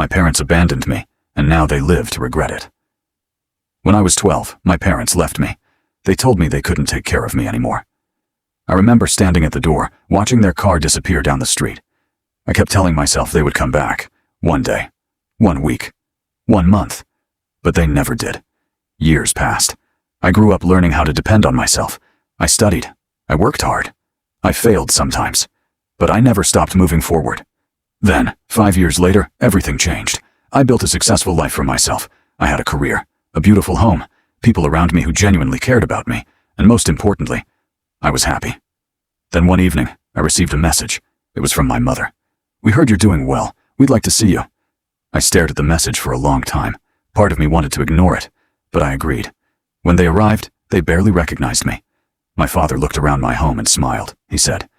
My parents abandoned me, and now they live to regret it. When I was 12, my parents left me. They told me they couldn't take care of me anymore. I remember standing at the door, watching their car disappear down the street. I kept telling myself they would come back, one day, 1 week, 1 month, but they never did. Years passed. I grew up learning how to depend on myself. I studied. I worked hard. I failed sometimes, but I never stopped moving forward. Then, 5 years later, everything changed. I built a successful life for myself. I had a career, a beautiful home, people around me who genuinely cared about me, and most importantly, I was happy. Then one evening, I received a message. It was from my mother. "We heard you're doing well. We'd like to see you." I stared at the message for a long time. Part of me wanted to ignore it, but I agreed. When they arrived, they barely recognized me. My father looked around my home and smiled. He said,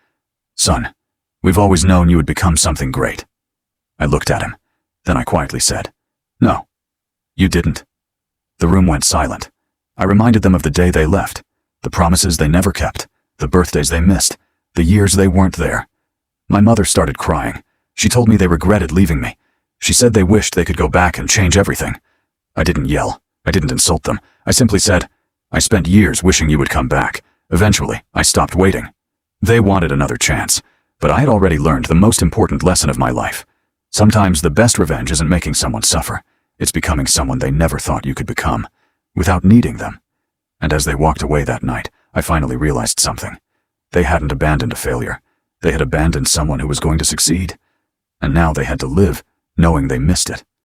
"Son, we've always known you would become something great." I looked at him. Then I quietly said, "No, you didn't." The room went silent. I reminded them of the day they left, the promises they never kept, the birthdays they missed, the years they weren't there. My mother started crying. She told me they regretted leaving me. She said they wished they could go back and change everything. I didn't yell. I didn't insult them. I simply said, "I spent years wishing you would come back. Eventually, I stopped waiting." They wanted another chance, but I had already learned the most important lesson of my life. Sometimes the best revenge isn't making someone suffer. It's becoming someone they never thought you could become, without needing them. And as they walked away that night, I finally realized something. They hadn't abandoned a failure. They had abandoned someone who was going to succeed. And now they had to live, knowing they missed it.